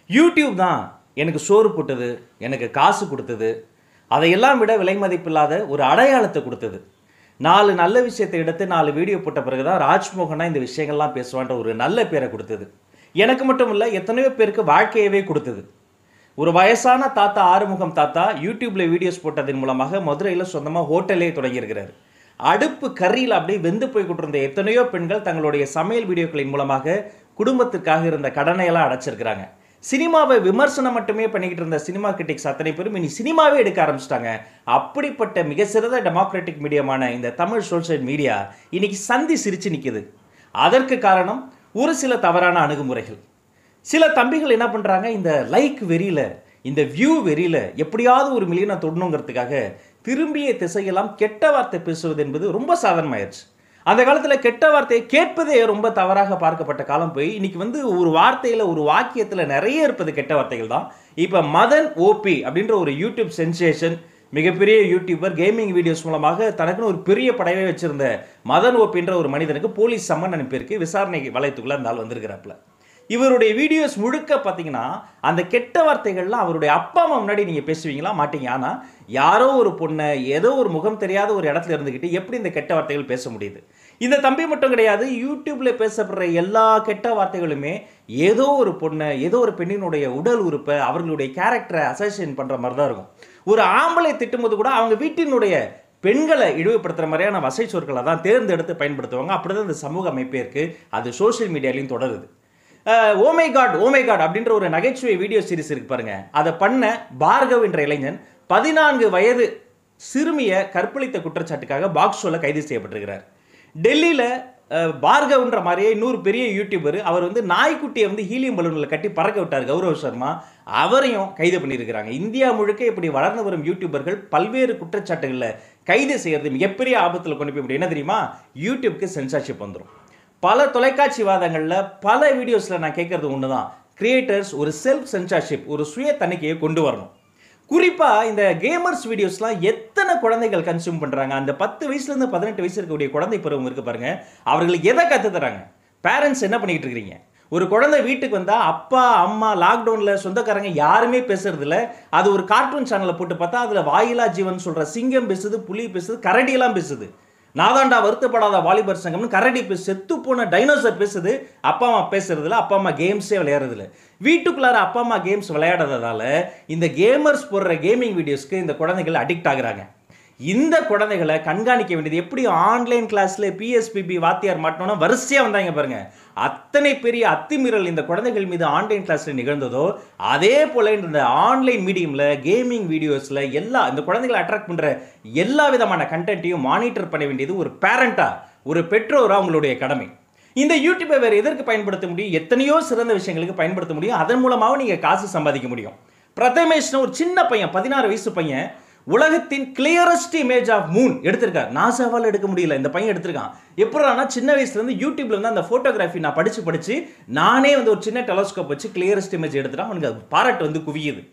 YouTube தான் எனக்கு சோறு போட்டது, எனக்கு காசு கொடுத்தது, அதையெல்லாம் விட விலை மதிப்பில்லாத ஒரு அடையாளத்தை கொடுத்தது. 4 நல்ல விஷயத்தை எடுத்து 4 வீடியோ போட்ட பிறகு தான் ராஜ்மோகனா இந்த விஷயங்கள்லாம் பேசுவான்ற ஒரு நல்ல பேரை கொடுத்தது. எனக்கு மட்டும் இல்லை, எத்தனையோ பேருக்கு வாழ்க்கையவே கொடுத்தது. ஒரு வயசான தாத்தா, ஆறுமுகம் தாத்தா, யூடியூப்ல வீடியோஸ் போட்டதன் மூலமாக மதுரையில் சொந்தமாக ஹோட்டலே தொடங்கியிருக்கிறார். அடுப்பு கறியில் அப்படியே வெந்து போய் கொண்டிருந்த எத்தனையோ பெண்கள் தங்களுடைய சமையல் வீடியோக்களின் மூலமாக குடும்பத்திற்காக இருந்த கடனையெல்லாம் அடைச்சிருக்கிறாங்க. சினிமாவை விமர்சனம் மட்டுமே பண்ணிக்கிட்டு இருந்த சினிமா கிரிட்டிக்ஸ் அத்தனை பேரும் இனி சினிமாவே எடுக்க ஆரம்பிச்சிட்டாங்க. அப்படிப்பட்ட மிக சிறந்த டெமோக்ராட்டிக் மீடியமான இந்த தமிழ் சோஷியல் மீடியா இன்னைக்கு சந்தி சிரிச்சு நிற்குது. அதற்கு காரணம் ஒரு சில தவறான அணுகுமுறைகள். சில தம்பிகள் என்ன பண்ணுறாங்க, இந்த லைக் வெறியில், இந்த வியூ வெறியில் எப்படியாவது ஒரு மில்லியனை தொடணுங்கிறதுக்காக திரும்பிய திசையெல்லாம் கெட்ட வார்த்தை பேசுவது என்பது ரொம்ப சாதாரணமாயிருச்சு. அந்த காலத்தில் கெட்ட வார்த்தையை கேட்பதே ரொம்ப தவறாக பார்க்கப்பட்ட காலம் போய் இன்னைக்கு ஒரு வார்த்தையில், ஒரு வாக்கியத்தில் நிறைய இருப்பது கெட்ட வார்த்தைகள் தான். இப்போ மதன் ஓபி அப்படின்ற ஒரு யூடியூப் சென்சேஷன், மிகப்பெரிய யூடியூபர், கேமிங் வீடியோஸ் மூலமாக தனக்குன்னு ஒரு பெரிய படையவே வச்சிருந்த மதன் ஓபின்ற ஒரு மனிதனுக்கு போலீஸ் சம்மன் அனுப்பியிருக்கு. விசாரணை வளையத்துக்குள்ள அந்த ஆள் வந்திருக்கிறாப்புல. இவருடைய வீடியோஸ் முழுக்க பார்த்தீங்கன்னா அந்த கெட்ட வார்த்தைகள்லாம் அவருடைய அப்பா அம்மா முன்னாடி நீங்கள் பேசுவீங்களா? மாட்டீங்க. ஆனால் யாரோ ஒரு பொண்ணை ஏதோ ஒரு முகம் தெரியாத ஒரு இடத்துல இருந்துக்கிட்டு எப்படி இந்த கெட்ட வார்த்தைகள் பேச முடியுது? இந்த தம்பி மட்டும் கிடையாது, யூடியூப்ல பேசப்படுற எல்லா கெட்ட வார்த்தைகளுமே ஏதோ ஒரு பொண்ணை, ஏதோ ஒரு பெண்ணினுடைய உடல் உறுப்பை, அவர்களுடைய கேரக்டரை அசோசியேட் பண்ணுற மாதிரி தான் இருக்கும். ஒரு ஆம்பளை திட்டும்போது கூட அவங்க வீட்டினுடைய பெண்களை இழிவுபடுத்துகிற மாதிரியான வசை சொற்களை தான் தேர்ந்தெடுத்து பயன்படுத்துவாங்க. அப்படிதான் இந்த சமூக அமைப்பே இருக்குது. அது சோஷியல் மீடியாலையும் தொடருது. ஓமை காட் அப்படின்ற ஒரு நகைச்சுவை வீடியோ சீரிஸ் இருக்கு பாருங்க. அதை பண்ண பார்கவ் என்ற இளைஞன் 14 வயது சிறுமியை கற்பழித்த குற்றச்சாட்டுக்காக பாக்ஸ் ஷோல கைது செய்யப்பட்டிருக்கிறார். டெல்லியில் பார்கவ்ன்ற மாதிரியே இன்னொரு பெரிய யூடியூபர், அவர் நாய்க்குட்டியை ஹீலியம் பலூனில் கட்டி பறக்க விட்டார், கௌரவ் சர்மா. அவரையும் கைது பண்ணியிருக்கிறாங்க. இந்தியா முழுக்க இப்படி வளர்ந்து வரும் யூடியூபர்கள் பல்வேறு குற்றச்சாட்டுகளில் கைது செய்யறது மிகப்பெரிய ஆபத்தில் கொண்டு போய் முடியும். என்ன தெரியுமா? யூடியூப்க்கு சென்சார்ஷிப் வந்துடும். பல தொலைக்காட்சி வாதங்களில், பல வீடியோஸில் நான் கேட்கறது ஒன்று தான், கிரியேட்டர்ஸ் ஒரு செல்ஃப் சென்சார்ஷிப், ஒரு சுய தணிக்கையை கொண்டு வரணும். குறிப்பாக இந்த கேமர்ஸ் வீடியோஸ்லாம் எத்தனை குழந்தைகள் கன்சியூம் பண்ணுறாங்க? அந்த 10 வயசுலேருந்து 18 வயசு இருக்கக்கூடிய குழந்தை பருவம் இருக்கு பாருங்க, அவர்களுக்கு எதை கற்றுத்தராங்க? பேரண்ட்ஸ் என்ன பண்ணிக்கிட்டு இருக்கிறீங்க? ஒரு குழந்தை வீட்டுக்கு வந்தால் அப்பா அம்மா லாக்டவுனில் சொந்தக்காரங்க யாருமே பேசுறது இல்லை. அது ஒரு கார்ட்டூன் சேனலை போட்டு பார்த்தா அதில் வாயிலா ஜீவன் சொல்கிற சிங்கம் பேசுது, புலி பேசுது, கரடியெல்லாம் பேசுது. நாதாண்டா வருத்தப்படாத வாலிபர் சங்கம்னு கரடி பேசு, செத்து போன டைனோசர் பேசுது. அப்பா அம்மா பேசுறதுல, அப்பா அம்மா கேம்ஸே விளையாடுறதில்ல. வீட்டுக்குள்ளார அப்பா அம்மா கேம்ஸ் விளையாடுறதால இந்த கேமர்ஸ் போடுற கேமிங் வீடியோஸ்க்கு இந்த குழந்தைகள் அடிக்ட் ஆகுறாங்க. இந்த குழந்தைகளை கண்காணிக்க வேண்டியது எப்படி? ஆன்லைன் கிளாஸ்ல பிஎஸ்பிபி வாத்தியார் மாட்டோம்னா வரிசையா வந்தாங்க பாருங்க. அத்தனை பெரிய அத்துமீறல் இந்த குழந்தைகள் மீது ஆன்லைன் கிளாஸ்ல நிகழ்ந்ததோ, அதே போல இந்த ஆன்லைன் மீடியம்ல கேமிங் வீடியோஸ்ல எல்லா இந்த குழந்தைகளை அட்ராக்ட் பண்ற எல்லா விதமான கண்டென்ட்டையும் மானிட்டர் பண்ண வேண்டியது ஒரு பேரண்டா, ஒரு பெற்றோரா அவங்களுடைய கடமை. இந்த யூடியூப்பை வேற எதற்கு பயன்படுத்த முடியும்? எத்தனையோ சிறந்த விஷயங்களுக்கு பயன்படுத்த முடியும். அதன் மூலமாக நீங்க காசு சம்பாதிக்க முடியும். பிரதமேஷ்னு ஒரு சின்ன பையன், 16 வயசு பையன், உலகத்தின் கிளியரஸ்ட் இமேஜ் ஆஃப் மூன் எடுத்திருக்கார். நாசாவால் எடுக்க முடியல, இந்த பையன் எடுத்திருக்கான். எப்படின்னா சின்ன வயசுல இருந்து யூடியூப்ல இருந்து அந்த போட்டோகிராஃபி நான் படிச்சு நானே ஒரு சின்ன டெலஸ்கோப் வச்சு கிளியரஸ்ட் இமேஜ் எடுத்துட்டான். அவனுக்கு பாராட்டு குவியுது.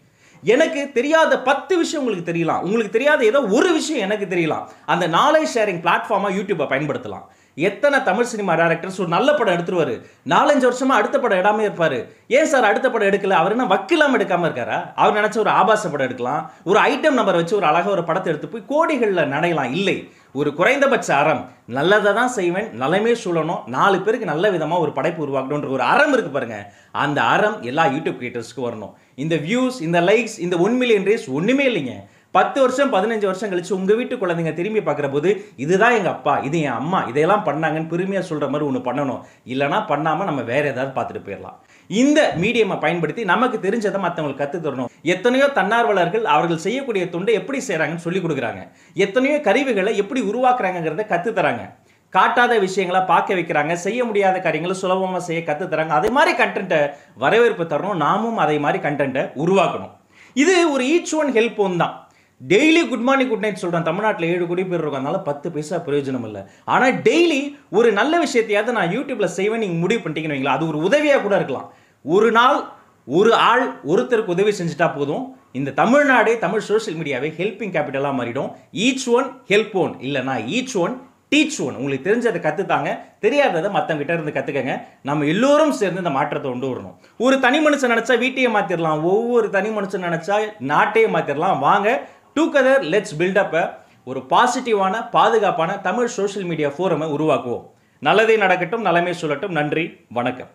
எனக்கு தெரியாத 10 விஷயம் உங்களுக்கு தெரியலாம், உங்களுக்கு தெரியாத ஏதோ ஒரு விஷயம் எனக்கு தெரியலாம். அந்த நாலேஜ் ஷேரிங் பிளாட்ஃபார்மா யூடியூப்பை பயன்படுத்தலாம். எத்தனை தமிழ் சினிமா டைரக்டர்ஸ் ஒரு நல்ல படம் எடுத்துருவாரு, 4-5 வருஷமா அடுத்த படம் இடாம இருப்பாரு. ஏன் சார் அடுத்த படம் எடுக்கல? அவர் என்ன வக்கில்லாம எடுக்காம இருக்காரா? அவர் நினைச்ச ஒரு ஆபாச படம் எடுக்கலாம், ஒரு ஐட்டம் நம்பர் வச்சு ஒரு அழகா ஒரு படத்தை எடுத்து போய் கோடிகளில் நடையலாம். இல்லை, ஒரு குறைந்தபட்ச அறம், நல்லதை தான் செய்வேன், நலமே சூழணும், 4 பேருக்கு நல்ல விதமாக ஒரு படைப்பு உருவாக்கணுன்ற ஒரு அறம் இருக்கு பாருங்க. அந்த அறம் எல்லா யூடியூப் கிரியேட்டர்ஸ்க்கு வரணும். இந்த வியூஸ், இந்த லைக்ஸ், இந்த 1 மில்லியன் ரீச் ஒண்ணுமே இல்லைங்க. 10 வருஷம் 15 வருஷம் கழிச்சு உங்க வீட்டு குழந்தைங்க திரும்பி பார்க்குற போது இதுதான் எங்க அப்பா, இது என் அம்மா, இதையெல்லாம் பண்ணாங்கன்னு பெருமையா சொல்ற மாதிரி ஒன்று பண்ணணும். இல்லைனா பண்ணாம நம்ம வேற ஏதாவது பார்த்துட்டு போயிடலாம். இந்த மீடியமை பயன்படுத்தி நமக்கு தெரிஞ்சதை மற்றவங்களுக்கு கற்று தரணும். எத்தனையோ தன்னார்வலர்கள் அவர்கள் செய்யக்கூடிய தொண்டை எப்படி செய்யறாங்கன்னு சொல்லி கொடுக்குறாங்க. எத்தனையோ கருவிகளை எப்படி உருவாக்குறாங்கிறத கற்று தராங்க. காட்டாத விஷயங்களை பார்க்க வைக்கிறாங்க, செய்ய முடியாத காரியங்களை சுலபமாக செய்ய கற்று தராங்க. அதே மாதிரி கண்டென்ட்டை வரவேற்பு தரணும், நாமும் அதே மாதிரி கண்டென்ட்டை உருவாக்கணும். இது ஒரு ஈச் ஒன் ஹெல்ப் ஒன் தான். Daily good morning good night சொல்கிறேன். தமிழ்நாட்டில் 7 கோடி பேர் இருக்கும், அதனால 10 பைசா பிரயோஜனம் இல்லை. ஆனால் டெய்லி ஒரு நல்ல விஷயத்தையாவது நான் யூடியூப்ல செய்வேன் நீங்கள் முடிவு பண்ணிட்டீங்கன்னு வைங்களா, அது ஒரு உதவியாக கூட இருக்கலாம். ஒரு நாள் ஒரு ஆள் ஒருத்தருக்கு உதவி செஞ்சுட்டா போதும், இந்த தமிழ்நாடே, தமிழ் சோஷியல் மீடியாவே ஹெல்பிங் கேபிட்டலாக மாறிடும். ஈச் ஒன் ஹெல்ப் ஒன், இல்லைனா ஈச் ஒன் டீச் ஒன். உங்களுக்கு தெரிஞ்சதை கற்றுத்தாங்க, தெரியாததை மற்றவங்கிட்ட இருந்து கற்றுக்கங்க. நம்ம எல்லோரும் சேர்ந்து இந்த மாற்றத்தை கொண்டு வரணும். ஒரு தனி மனுஷன் நினச்சா வீட்டையே மாற்றிடலாம், ஒவ்வொரு தனி மனுஷன் நினச்சா நாட்டையே மாற்றிடலாம். வாங்க, டுகெதர் லெட்ஸ் பில்ட் அப் ஒரு பாசிட்டிவான பாதுகாப்பான தமிழ் சோஷியல் மீடியா ஃபோரமை உருவாக்குவோம். நல்லதே நடக்கட்டும், நலமே சொல்லட்டும். நன்றி, வணக்கம்.